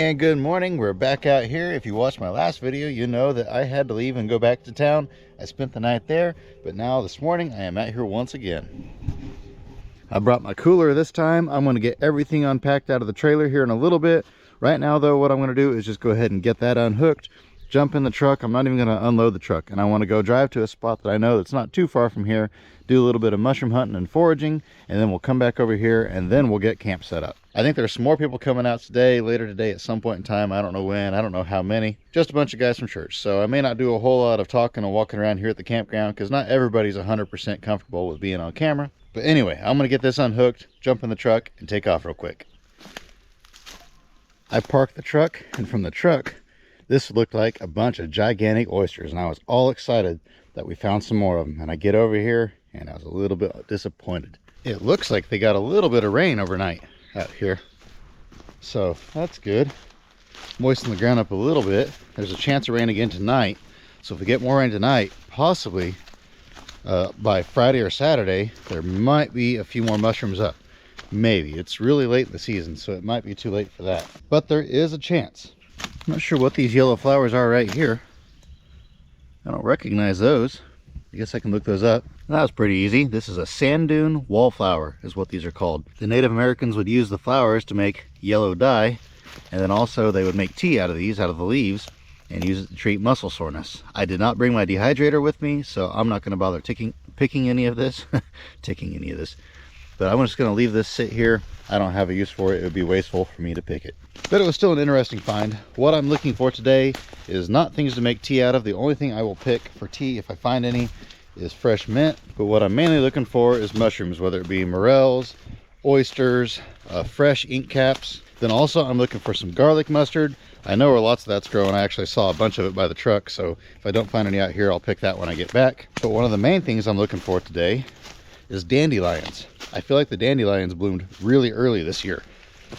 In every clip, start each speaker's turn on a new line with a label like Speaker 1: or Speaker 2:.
Speaker 1: And good morning, we're back out here. If you watched my last video, you know that I had to leave and go back to town. I spent the night there, but now this morning I am out here once again. I brought my cooler this time. I'm going to get everything unpacked out of the trailer here in a little bit. Right now though, what I'm going to do is just go ahead and get that unhooked, jump in the truck. I'm not even going to unload the truck, and I want to go drive to a spot that I know that's not too far from here, do a little bit of mushroom hunting and foraging, and then we'll come back over here and then we'll get camp set up. I think there's some more people coming out today, later today at some point in time. I don't know when, I don't know how many. Just a bunch of guys from church. So I may not do a whole lot of talking and walking around here at the campground because not everybody's 100% comfortable with being on camera. But anyway, I'm going to get this unhooked, jump in the truck, and take off real quick. I parked the truck, and from the truck, this looked like a bunch of gigantic oysters, and I was all excited that we found some more of them. And I get over here, and I was a little bit disappointed. It looks like they got a little bit of rain overnight out here, so that's good. Moisten the ground up a little bit. There's a chance of rain again tonight, so if we get more rain tonight, possibly by Friday or Saturday, there might be a few more mushrooms up. Maybe. It's really late in the season, so it might be too late for that, but there is a chance. I'm not sure what these yellow flowers are right here. I don't recognize those. I guess I can look those up. That was pretty easy. This is a sand dune wallflower is what these are called. The Native Americans would use the flowers to make yellow dye, and then also they would make tea out of these, out of the leaves, and use it to treat muscle soreness. I did not bring my dehydrator with me, so I'm not going to bother picking any of this. Ticking any of this. But I'm just going to leave this sit here. I don't have a use for it. It would be wasteful for me to pick it. But it was still an interesting find. What I'm looking for today is not things to make tea out of. The only thing I will pick for tea, if I find any, is fresh mint. But what I'm mainly looking for is mushrooms, whether it be morels, oysters, fresh ink caps. Then also I'm looking for some garlic mustard. I know where lots of that's growing. I actually saw a bunch of it by the truck, so if I don't find any out here, I'll pick that when I get back. But one of the main things I'm looking for today is dandelions. I feel like the dandelions bloomed really early this year,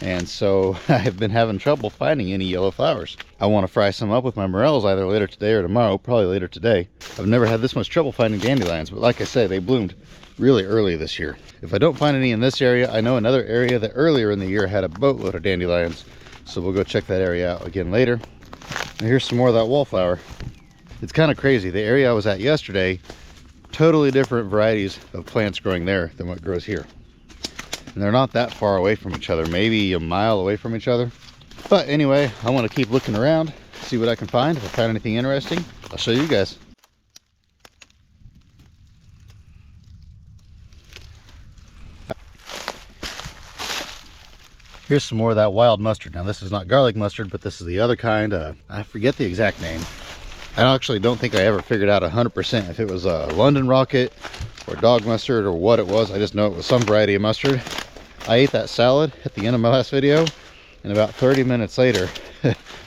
Speaker 1: and so I've been having trouble finding any yellow flowers. I want to fry some up with my morels either later today or tomorrow, probably later today. I've never had this much trouble finding dandelions, but like I say, they bloomed really early this year. If I don't find any in this area, I know another area that earlier in the year had a boatload of dandelions, so we'll go check that area out again later. And here's some more of that wallflower. It's kind of crazy. The area I was at yesterday, totally different varieties of plants growing there than what grows here. And they're not that far away from each other, maybe a mile away from each other. But anyway, I want to keep looking around, see what I can find. If I find anything interesting, I'll show you guys. Here's some more of that wild mustard. Now this is not garlic mustard, but this is the other kind. I forget the exact name. I actually don't think I ever figured out 100% if it was a London Rocket or dog mustard or what it was. I just know it was some variety of mustard. I ate that salad at the end of my last video, and about 30 minutes later,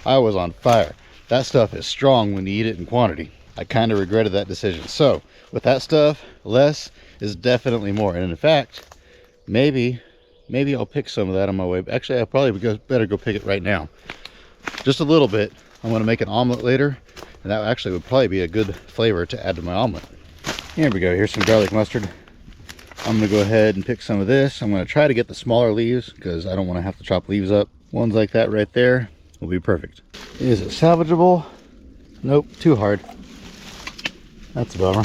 Speaker 1: I was on fire. That stuff is strong when you eat it in quantity. I kind of regretted that decision. So with that stuff, less is definitely more. And in fact, maybe I'll pick some of that on my way. Actually, I probably better go pick it right now. Just a little bit. I'm going to make an omelet later, and that actually would probably be a good flavor to add to my omelet. Here we go. Here's some garlic mustard. I'm going to go ahead and pick some of this. I'm going to try to get the smaller leaves because I don't want to have to chop leaves up. Ones like that right there will be perfect. Is it salvageable? Nope, too hard. That's a bummer.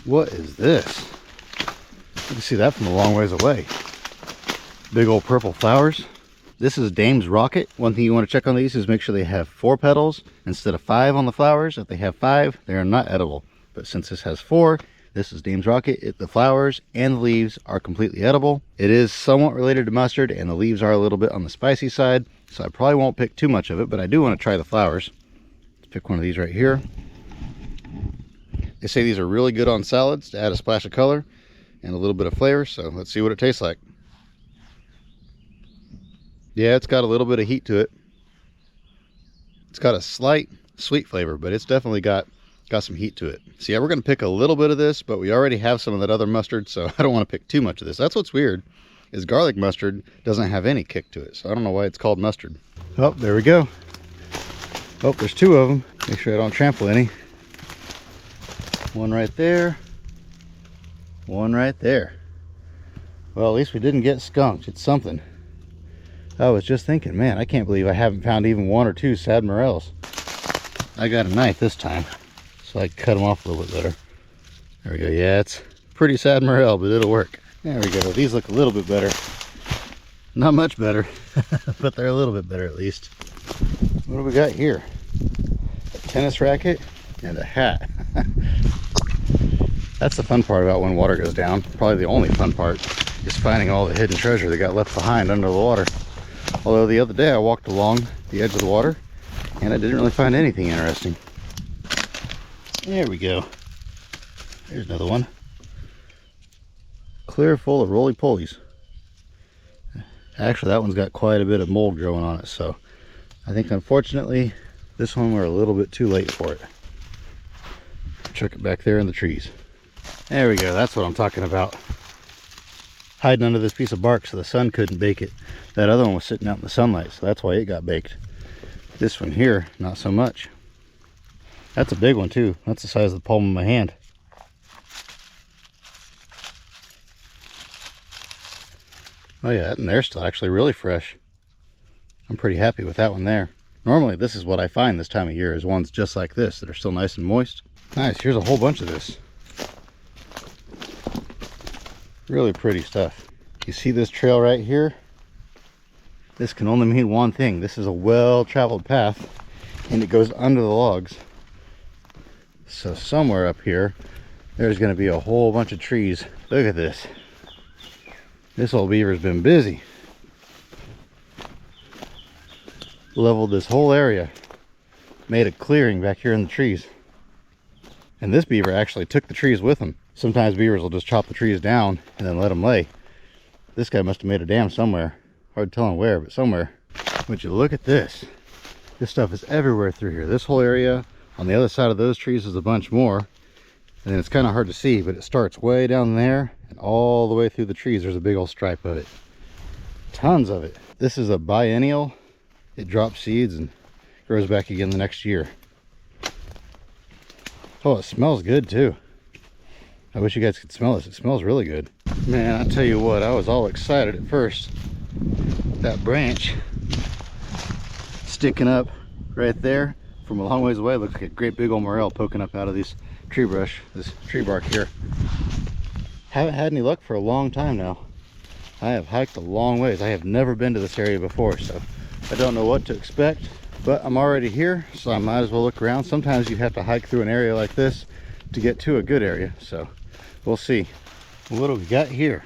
Speaker 1: What is this? You can see that from a long ways away. Big old purple flowers. This is Dame's Rocket. One thing you want to check on these is make sure they have 4 petals instead of 5 on the flowers. If they have 5, they are not edible. But since this has 4, this is Dame's Rocket. The flowers and the leaves are completely edible. It is somewhat related to mustard, and the leaves are a little bit on the spicy side, so I probably won't pick too much of it, but I do want to try the flowers. Let's pick one of these right here. They say these are really good on salads to add a splash of color and a little bit of flavor, so let's see what it tastes like. Yeah, it's got a little bit of heat to it. It's got a slight sweet flavor, but it's definitely got some heat to it. So yeah, we're going to pick a little bit of this, but we already have some of that other mustard, so I don't want to pick too much of this. That's what's weird, is garlic mustard doesn't have any kick to it, so I don't know why it's called mustard. Oh, there we go. Oh, there's 2 of them. Make sure I don't trample any. One right there. One right there. Well, at least we didn't get skunked. It's something. I was just thinking, man, I can't believe I haven't found even one or two sad morels. I got a knife this time, so I can cut them off a little bit better. There we go. Yeah, it's pretty sad morel, but it'll work. There we go. These look a little bit better. Not much better, but they're a little bit better at least. What do we got here? A tennis racket and a hat. That's the fun part about when water goes down. Probably the only fun part is finding all the hidden treasure that got left behind under the water. Although the other day I walked along the edge of the water and I didn't really find anything interesting. There we go. There's another one. Clear full of roly-polies. Actually, that one's got quite a bit of mold growing on it, so I think unfortunately this one we're a little bit too late for it. Chuck it back there in the trees. There we go. That's what I'm talking about. Hiding under this piece of bark so the sun couldn't bake it. That other one was sitting out in the sunlight, so that's why it got baked. This one here, not so much. That's a big one too. That's the size of the palm of my hand. Oh yeah, and they're still actually really fresh. I'm pretty happy with that one there. Normally this is what I find this time of year, is ones just like this that are still nice and moist. Nice, here's a whole bunch of this. Really pretty stuff. You see this trail right here? This can only mean one thing. This is a well-traveled path and it goes under the logs. So somewhere up here, there's gonna be a whole bunch of trees. Look at this. This old beaver's been busy. Leveled this whole area. Made a clearing back here in the trees. And this beaver actually took the trees with him. Sometimes beavers will just chop the trees down and then let them lay. This guy must have made a dam somewhere. Hard telling where, but somewhere. Would you look at this? This stuff is everywhere through here. This whole area, on the other side of those trees is a bunch more. And then it's kind of hard to see, but it starts way down there and all the way through the trees. There's a big old stripe of it. Tons of it. This is a biennial. It drops seeds and grows back again the next year. Oh, it smells good too. I wish you guys could smell this. It smells really good. Man, I tell you what, I was all excited at first. That branch sticking up right there from a long ways away looks like a great big old morel poking up out of this tree brush, this tree bark here. Haven't had any luck for a long time now. I have hiked a long ways. I have never been to this area before, so I don't know what to expect, but I'm already here, so I might as well look around. Sometimes you have to hike through an area like this to get to a good area, so we'll see. What do we got here?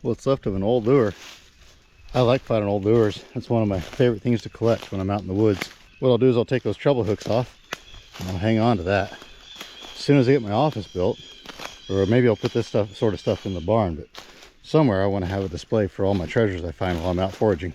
Speaker 1: What's left of an old lure. I like finding old lures. That's one of my favorite things to collect when I'm out in the woods. What I'll do is I'll take those treble hooks off and I'll hang on to that. As soon as I get my office built, or maybe I'll put this sort of stuff in the barn, but somewhere I want to have a display for all my treasures I find while I'm out foraging.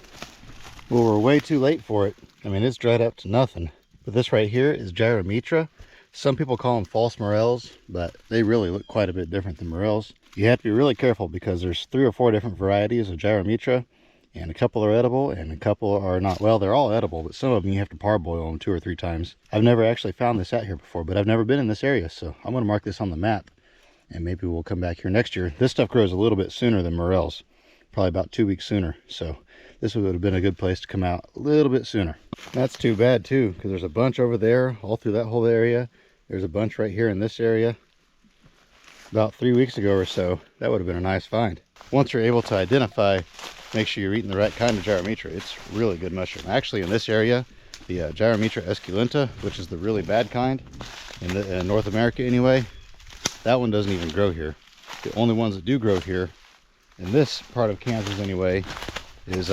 Speaker 1: Well, we're way too late for it. I mean, it's dried up to nothing. But this right here is Gyrometra. Some people call them false morels, but they really look quite a bit different than morels. You have to be really careful because there's 3 or 4 different varieties of Gyrometra, and a couple are edible and a couple are not. Well, they're all edible, but some of them you have to parboil them 2 or 3 times. I've never actually found this out here before, but I've never been in this area, so I'm going to mark this on the map, and maybe we'll come back here next year. This stuff grows a little bit sooner than morels, probably about 2 weeks sooner, so this would have been a good place to come out a little bit sooner. That's too bad too, because there's a bunch over there all through that whole area. There's a bunch right here in this area. About 3 weeks ago or so, that would have been a nice find. Once you're able to identify, make sure you're eating the right kind of Gyrometra. It's really good mushroom. Actually, in this area, the Gyrometra esculenta, which is the really bad kind in North America anyway, that one doesn't even grow here. The only ones that do grow here, in this part of Kansas anyway, is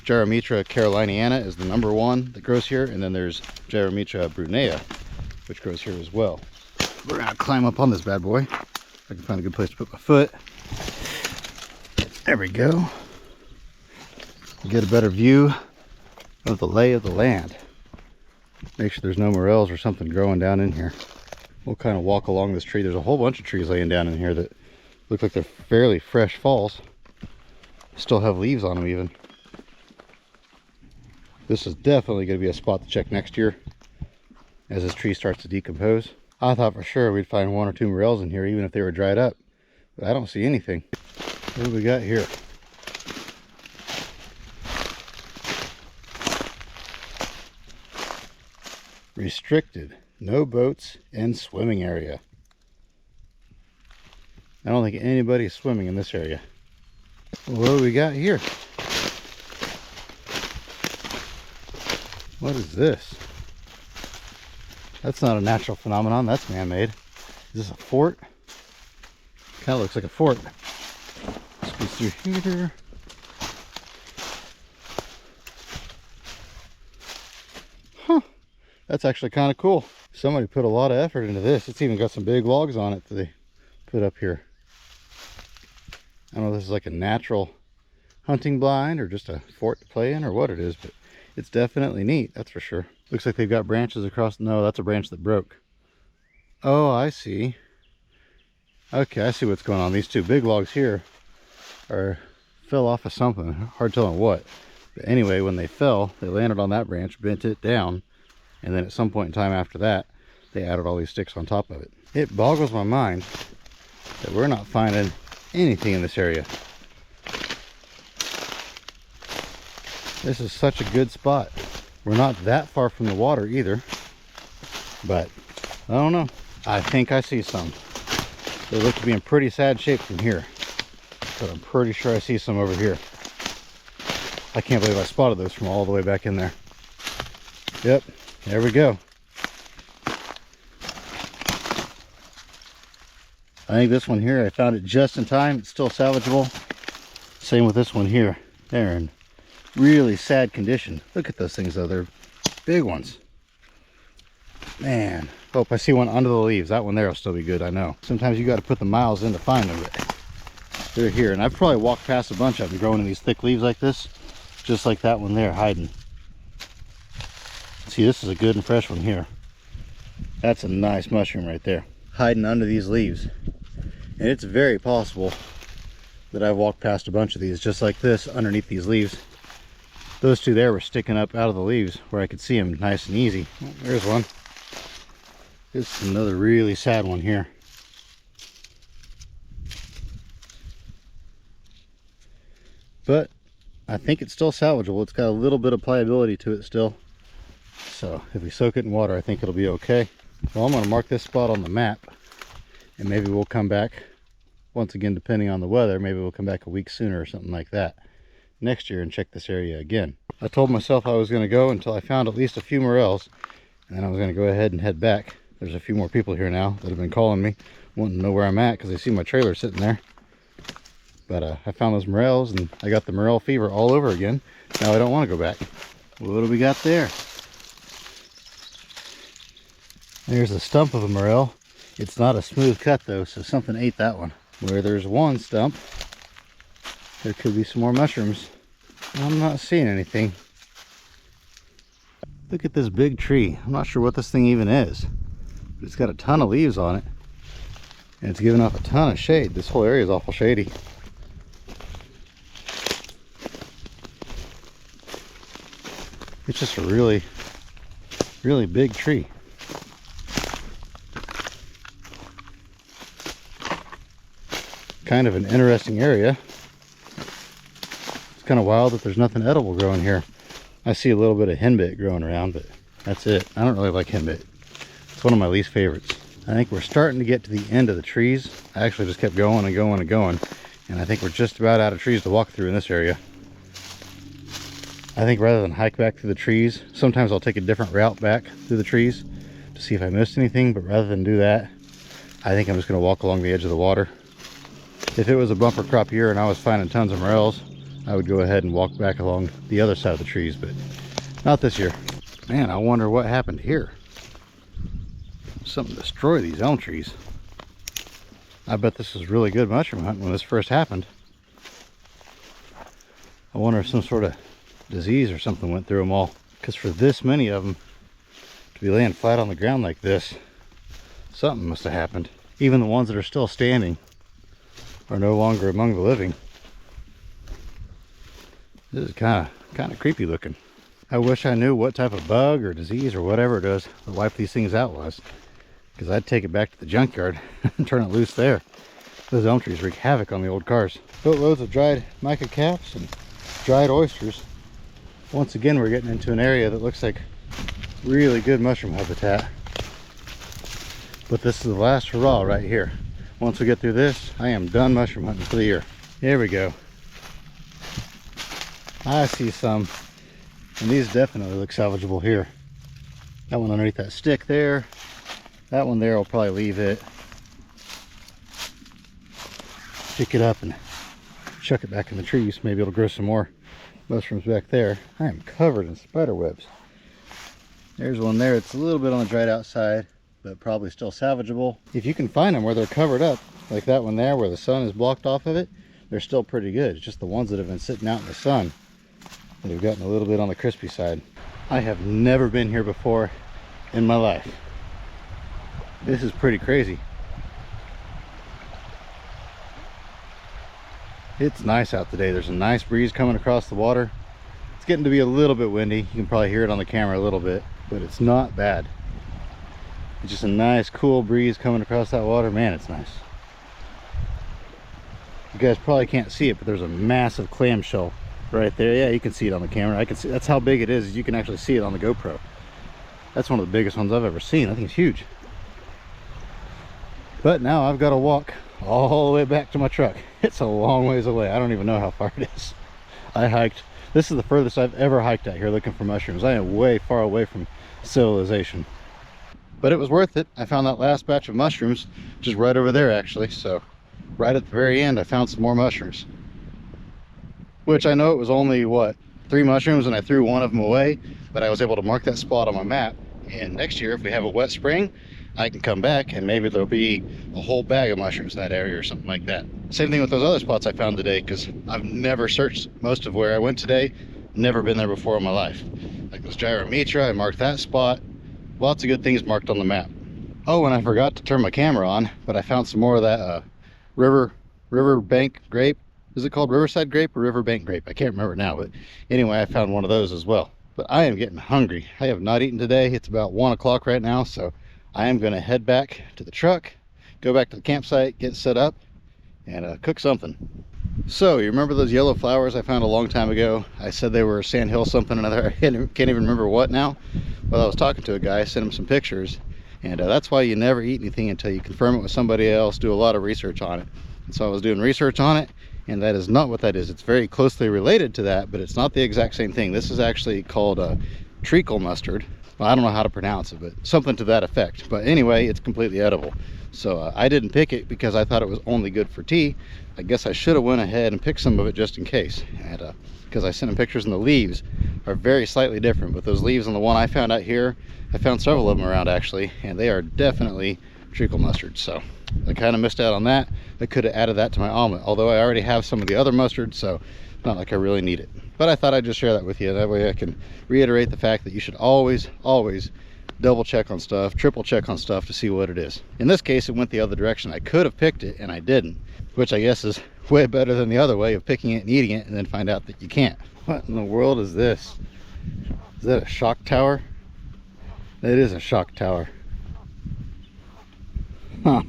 Speaker 1: Gyrometra caroliniana is the #1 that grows here, and then there's Gyrometra brunea, which grows here as well. We're gonna climb up on this bad boy. I can find a good place to put my foot. There we go. Get a better view of the lay of the land. Make sure there's no morels or something growing down in here. We'll kind of walk along this tree. There's a whole bunch of trees laying down in here that look like they're fairly fresh falls. Still have leaves on them even. This is definitely going to be a spot to check next year as this tree starts to decompose. I thought for sure we'd find 1 or 2 morels in here even if they were dried up, but I don't see anything. What do we got here? Restricted. No boats and swimming area. I don't think anybody's swimming in this area. What do we got here? What is this? That's not a natural phenomenon, that's man-made. Is this a fort? Kind of looks like a fort. Let's go through here. Huh. That's actually kind of cool. Somebody put a lot of effort into this. It's even got some big logs on it that they put up here. I don't know if this is like a natural hunting blind or just a fort to play in or what it is, but it's definitely neat, that's for sure. Looks like they've got branches across. No, that's a branch that broke. Oh, I see. Okay, I see what's going on. These two big logs here fell off of something. Hard telling what. But anyway, when they fell, they landed on that branch, bent it down, and then at some point in time after that, they added all these sticks on top of it. It boggles my mind that we're not finding anything in this area. This is such a good spot. We're not that far from the water either, but I don't know. I think I see some. They look to be in pretty sad shape from here, but I'm pretty sure I see some over here. I can't believe I spotted those from all the way back in there. Yep, there we go. I think this one here, I found it just in time. It's still salvageable. Same with this one here. They're in really sad condition. Look at those things though, they're big ones. Man, hope I see one under the leaves. That one there will still be good, I know. Sometimes you got to put the miles in to find them, but they're here. And I've probably walked past a bunch of them growing in these thick leaves like this, just like that one there hiding. See, this is a good and fresh one here. That's a nice mushroom right there, hiding under these leaves. And it's very possible that I've walked past a bunch of these just like this underneath these leaves. Those two there were sticking up out of the leaves where I could see them nice and easy. Oh, there's one. It's another really sad one here. But I think it's still salvageable. It's got a little bit of pliability to it still. So if we soak it in water, I think it'll be okay. Well, I'm going to mark this spot on the map, and maybe we'll come back once again, depending on the weather. Maybe we'll come back a week sooner or something like that next year and check this area again. I told myself I was going to go until I found at least a few morels, and then I was going to go ahead and head back. There's a few more people here now that have been calling me, wanting to know where I'm at because they see my trailer sitting there. But I found those morels, and I got the morel fever all over again. Now I don't want to go back. What do we got there? There's the stump of a morel. It's not a smooth cut though, so something ate that one. Where there's one stump, there could be some more mushrooms. I'm not seeing anything. Look at this big tree. I'm not sure what this thing even is, but it's got a ton of leaves on it, and it's giving off a ton of shade. This whole area is awful shady. It's just a really, really big tree. Kind of an interesting area. It's kind of wild that there's nothing edible growing here. I see a little bit of henbit growing around, but that's it. I don't really like henbit. It's one of my least favorites. I think we're starting to get to the end of the trees. I actually just kept going and going and going, and I think we're just about out of trees to walk through in this area. I think rather than hike back through the trees, sometimes I'll take a different route back through the trees to see if I missed anything, but rather than do that, I think I'm just going to walk along the edge of the water. If it was a bumper crop year and I was finding tons of morels, I would go ahead and walk back along the other side of the trees, but not this year. Man, I wonder what happened here. Something destroyed these elm trees. I bet this was really good mushroom hunting when this first happened. I wonder if some sort of disease or something went through them all, because for this many of them to be laying flat on the ground like this, something must have happened. Even the ones that are still standing are no longer among the living. This is kind of creepy looking. I wish I knew what type of bug or disease or whatever it is that wiped these things out was, because I'd take it back to the junkyard and turn it loose there. Those elm trees wreak havoc on the old cars. Boatloads of dried mica caps and dried oysters. Once again, we're getting into an area that looks like Really good mushroom habitat. But this is the last hurrah right here. Once we get through this, I am done mushroom hunting for the year. Here we go. I see some, and these definitely look salvageable here. That one underneath that stick there. That one there, I'll probably leave it. Pick it up and chuck it back in the trees. Maybe it'll grow some more mushrooms back there. I am covered in spider webs. There's one there. It's a little bit on the dried out side, but probably still salvageable. If you can find them where they're covered up, like that one there where the sun is blocked off of it, they're still pretty good. It's just the ones that have been sitting out in the sun that have gotten a little bit on the crispy side. I have never been here before in my life. This is pretty crazy. It's nice out today. There's a nice breeze coming across the water. It's getting to be a little bit windy. You can probably hear it on the camera a little bit, but it's not bad. It's just a nice cool breeze coming across that water. Man, it's nice. You guys probably can't see it, but there's a massive clamshell right there. Yeah, you can see it on the camera. I can see that's how big it is. You can actually see it on the GoPro. That's one of the biggest ones I've ever seen. I think it's huge. But now I've got to walk all the way back to my truck. It's a long ways away. I don't even know how far it is. I hiked. This is the furthest I've ever hiked out here looking for mushrooms. I am way far away from civilization. But it was worth it. I found that last batch of mushrooms just right over there actually. So right at the very end I found some more mushrooms. Which I know it was only, what, 3 mushrooms and I threw one of them away. But I was able to mark that spot on my map. And next year if we have a wet spring, I can come back and maybe there'll be a whole bag of mushrooms in that area or something like that. Same thing with those other spots I found today, because I've never searched most of where I went today. Never been there before in my life. Like this Gyrometra, I marked that spot. Lots of good things marked on the map. Oh, and I forgot to turn my camera on, but I found some more of that riverbank grape. Is it called riverside grape or riverbank grape? I can't remember now, but anyway, I found one of those as well. But I am getting hungry. I have not eaten today. It's about 1 o'clock right now, so I am going to head back to the truck, go back to the campsite, get set up, and cook something. So, you remember those yellow flowers I found a long time ago? I said they were sandhill something or another. I can't even remember what now. Well, I was talking to a guy, sent him some pictures, and that's why you never eat anything until you confirm it with somebody else, do a lot of research on it. And so I was doing research on it, and that is not what that is. It's very closely related to that, but it's not the exact same thing. This is actually called treacle mustard. Well, I don't know how to pronounce it, but something to that effect. But anyway, it's completely edible. So I didn't pick it because I thought it was only good for tea. I guess I should have went ahead and picked some of it just in case. And because I sent him pictures, and the leaves are very slightly different. But those leaves on the one I found out here, I found several of them around actually, and they are definitely treacle mustard. So I kind of missed out on that. I could have added that to my omelet, although I already have some of the other mustard, so not like I really need it. But I thought I'd just share that with you. That way I can reiterate the fact that you should always double check on stuff, triple check on stuff to see what it is. In this case, it went the other direction. I could have picked it and I didn't, which I guess is way better than the other way of picking it and eating it and then find out that you can't. What in the world is this? Is that a shock tower? It is a shock tower. Huh.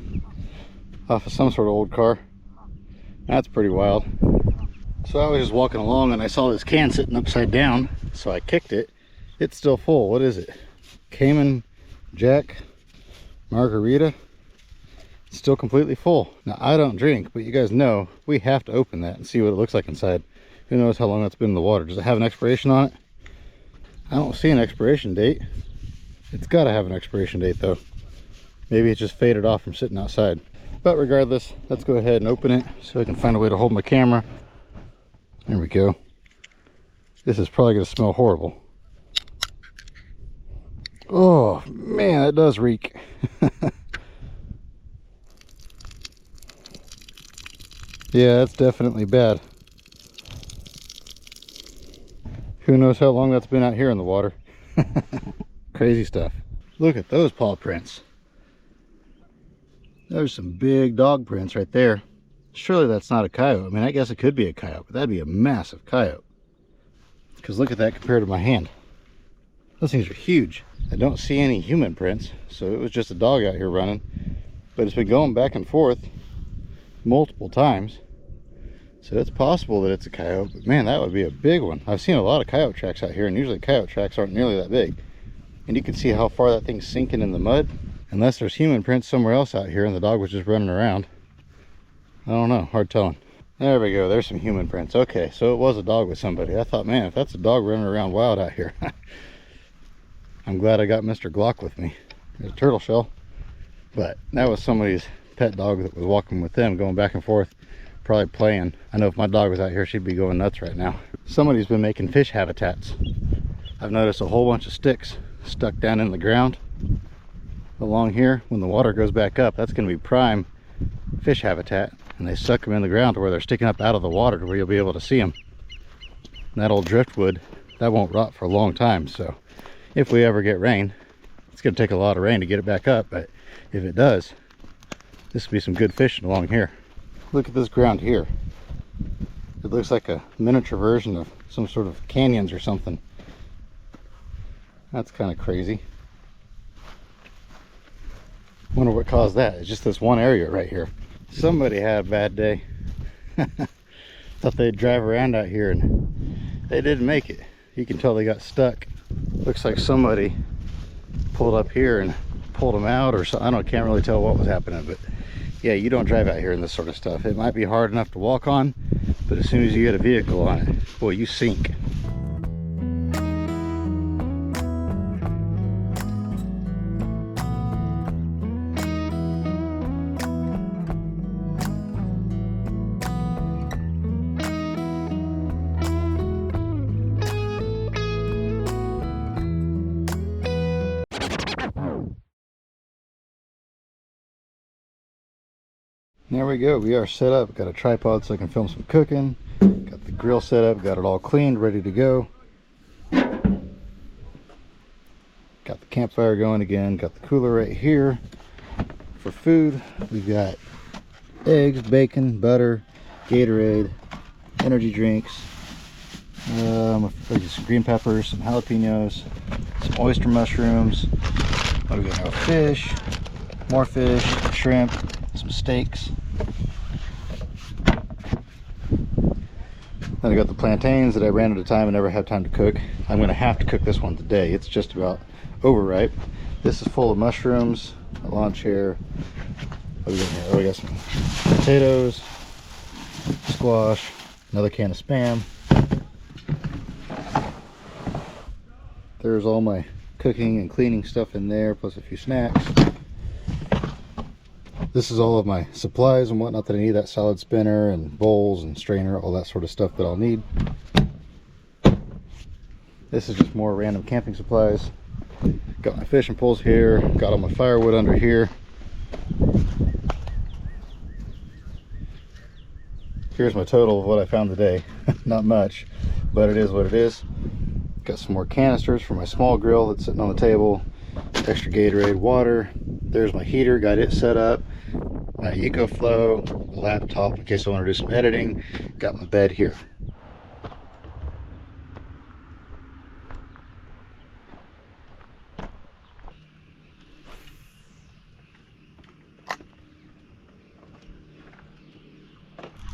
Speaker 1: Off of some sort of old car. That's pretty wild. So I was just walking along and I saw this can sitting upside down, so I kicked it. It's still full. What is it? Cayman Jack Margarita. It's still completely full. Now I don't drink, but you guys know we have to open that and see what it looks like inside. Who knows how long that's been in the water. Does it have an expiration on it? I don't see an expiration date. It's got to have an expiration date though. Maybe it just faded off from sitting outside. But regardless, let's go ahead and open it so I can find a way to hold my camera. There we go. This is probably going to smell horrible. Oh man, that does reek. Yeah, that's definitely bad. Who knows how long that's been out here in the water. Crazy stuff. Look at those paw prints. There's some big dog prints right there. Surely that's not a coyote. I mean, I guess it could be a coyote, but that'd be a massive coyote. Because look at that compared to my hand. Those things are huge. I don't see any human prints, so it was just a dog out here running. But it's been going back and forth multiple times. So it's possible that it's a coyote, but man, that would be a big one. I've seen a lot of coyote tracks out here, and usually coyote tracks aren't nearly that big. And you can see how far that thing's sinking in the mud. Unless there's human prints somewhere else out here and the dog was just running around. I don't know, hard telling. There we go, there's some human prints. Okay, so it was a dog with somebody. I thought, man, if that's a dog running around wild out here. I'm glad I got Mr. Glock with me. There's a turtle shell. But that was somebody's pet dog that was walking with them, going back and forth, probably playing. I know if my dog was out here, she'd be going nuts right now. Somebody's been making fish habitats. I've noticed a whole bunch of sticks stuck down in the ground along here. When the water goes back up, that's going to be prime fish habitat, and they suck them in the ground to where they're sticking up out of the water to where you'll be able to see them. And that old driftwood, that won't rot for a long time, so if we ever get rain, it's going to take a lot of rain to get it back up, but if it does, this will be some good fishing along here. Look at this ground here. It looks like a miniature version of some sort of canyons or something. That's kind of crazy. Wonder what caused that. It's just this one area right here. Somebody had a bad day. Thought they'd drive around out here and they didn't make it. You can tell they got stuck. Looks like somebody pulled up here and pulled them out or something. I don't, can't really tell what was happening, but yeah, you don't drive out here in this sort of stuff. It might be hard enough to walk on, but as soon as you get a vehicle on it, boy, you sink. There we go, we are set up. Got a tripod so I can film some cooking. Got the grill set up, got it all cleaned, ready to go. Got the campfire going again, got the cooler right here. For food, we've got eggs, bacon, butter, Gatorade, energy drinks, some green peppers, some jalapenos, some oyster mushrooms. What do we got now? Fish, more fish, shrimp, some steaks. Then I got the plantains that I ran out of time and never had time to cook. I'm going to have to cook this one today. It's just about overripe. This is full of mushrooms, a lawn chair. What do we got here? Oh, we got some potatoes, squash, another can of Spam. There's all my cooking and cleaning stuff in there, plus a few snacks. This is all of my supplies and whatnot that I need, that salad spinner and bowls and strainer, all that sort of stuff that I'll need. This is just more random camping supplies. Got my fishing poles here, got all my firewood under here. Here's my total of what I found today. Not much, but it is what it is. Got some more canisters for my small grill that's sitting on the table. Extra Gatorade, water. There's my heater, got it set up. My EcoFlow, laptop in case I want to do some editing. Got my bed here.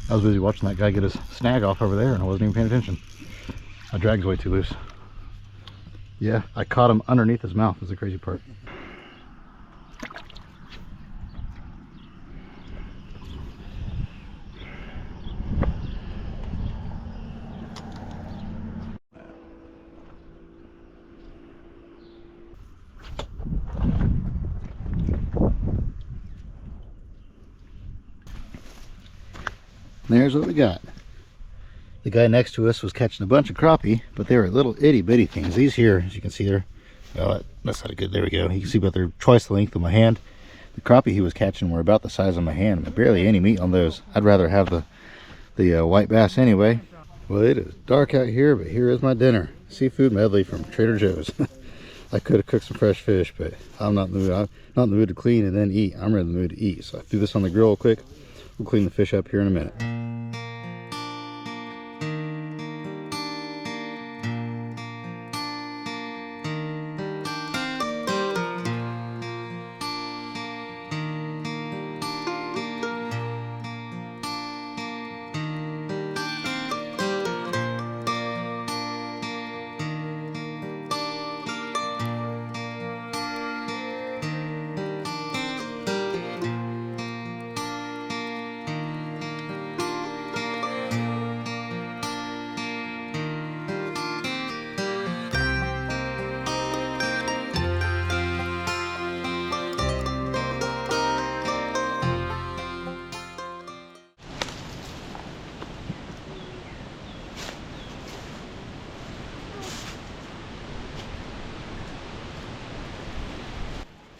Speaker 1: I was busy watching that guy get his snag off over there and I wasn't even paying attention. My drag's way too loose. Yeah, I caught him underneath his mouth is the crazy part. There's what we got. The guy next to us was catching a bunch of crappie, but they were little itty bitty things. These here, as you can see, they're, well, that's not a good, there we go. You can see about they're twice the length of my hand. The crappie he was catching were about the size of my hand. Barely any meat on those. I'd rather have the white bass anyway. Well, it is dark out here, but here is my dinner. Seafood medley from Trader Joe's. I could have cooked some fresh fish, but I'm not in the mood. I'm not in the mood to clean and then eat. I'm in the mood to eat. So I threw this on the grill real quick. We'll clean the fish up here in a minute.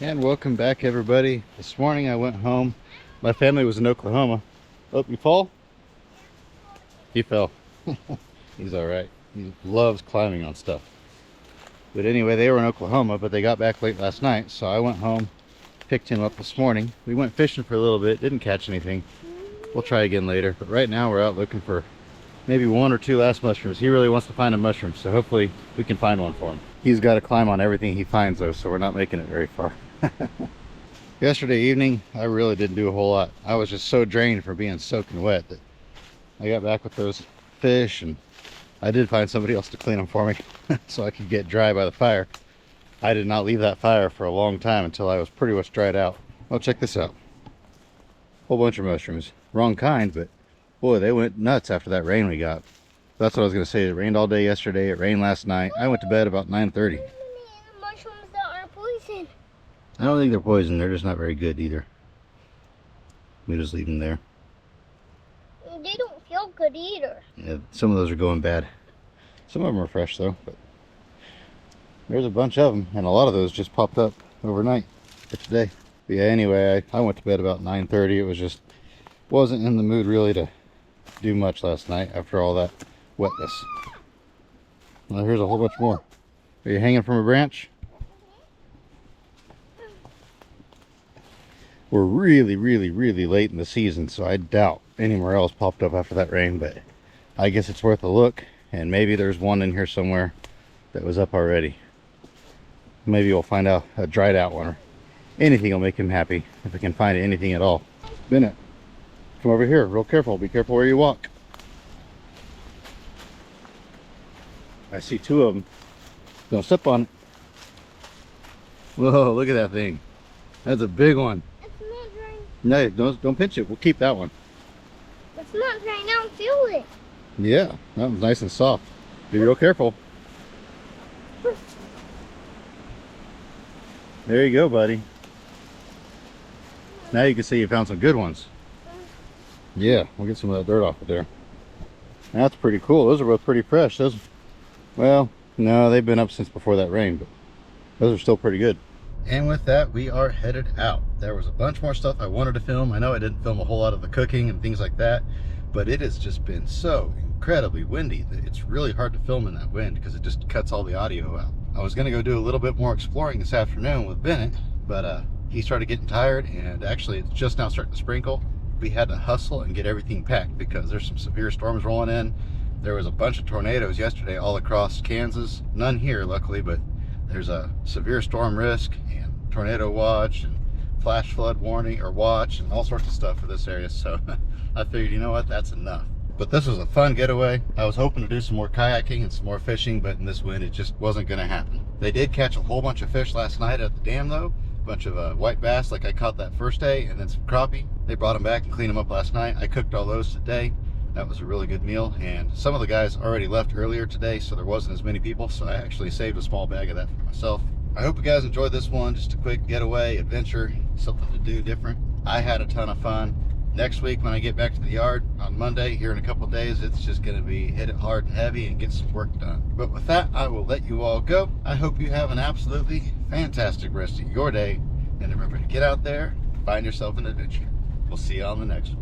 Speaker 1: And welcome back, everybody. This morning I went home. My family was in Oklahoma. Oh, you fall? He fell. He's all right. He loves climbing on stuff. But anyway, they were in Oklahoma, but they got back late last night, so I went home, picked him up this morning. We went fishing for a little bit, didn't catch anything. We'll try again later, but right now we're out looking for maybe 1 or 2 last mushrooms. He really wants to find a mushroom, so hopefully we can find one for him. He's got to climb on everything he finds though, so we're not making it very far. Yesterday evening, I really didn't do a whole lot. I was just so drained from being soaking wet that I got back with those fish, and I did find somebody else to clean them for me so I could get dry by the fire. I did not leave that fire for a long time until I was pretty much dried out. Well, check this out. Whole bunch of mushrooms. Wrong kind, but boy, they went nuts after that rain we got. That's what I was going to say. It rained all day yesterday. It rained last night. I went to bed about 9:30.
Speaker 2: Mushrooms that are poison.
Speaker 1: I don't think they're poison. They're just not very good either. We just leave them there.
Speaker 2: They don't feel good either.
Speaker 1: Yeah, some of those are going bad. Some of them are fresh though, but there's a bunch of them, and a lot of those just popped up overnight for today. But yeah, anyway, I went to bed about 9:30. It was just wasn't in the mood really to do much last night after all that wetness. Well, here's a whole bunch more. Are you hanging from a branch? We're really late in the season, so I doubt anywhere else popped up after that rain, but I guess it's worth a look, and maybe there's one in here somewhere that was up already. Maybe we'll find out a dried out one, or anything will make him happy if we can find anything at all. Bennett, come over here, real careful. Be careful where you walk. I see 2 of them. Don't step on it. Whoa, look at that thing. That's a big one.
Speaker 2: It's not drying.
Speaker 1: No, don't pinch it. We'll keep that one.
Speaker 2: It's not drying out. Feel it.
Speaker 1: Yeah, that was nice and soft. Be real careful. There you go, buddy. Now you can see you found some good ones. Yeah, we'll get some of that dirt off of there. That's pretty cool. Those are both pretty fresh. Those, well, no, they've been up since before that rain, but those are still pretty good. And with that, we are headed out. There was a bunch more stuff I wanted to film. I know I didn't film a whole lot of the cooking and things like that, but it has just been so incredibly windy that it's really hard to film in that wind because it just cuts all the audio out. I was going to go do a little bit more exploring this afternoon with Bennett, but he started getting tired, and actually it's just now starting to sprinkle. We had to hustle and get everything packed because there's some severe storms rolling in. There was a bunch of tornadoes yesterday all across Kansas. None here, luckily, but there's a severe storm risk and tornado watch and flash flood warning or watch and all sorts of stuff for this area. So I figured, you know what, that's enough. But this was a fun getaway. I was hoping to do some more kayaking and some more fishing, but in this wind, it just wasn't going to happen. They did catch a whole bunch of fish last night at the dam, though. A bunch of white bass like I caught that first day, and then some crappie. They brought them back and cleaned them up last night. I cooked all those today. That was a really good meal, and some of the guys already left earlier today, so there wasn't as many people, so I actually saved a small bag of that for myself. I hope you guys enjoyed this one. Just a quick getaway, adventure, something to do different. I had a ton of fun. Next week when I get back to the yard on Monday, here in a couple of days, it's just going to be hit it hard and heavy and get some work done. But with that, I will let you all go. I hope you have an absolutely fantastic rest of your day, and remember to get out there, find yourself an adventure. We'll see you on the next one.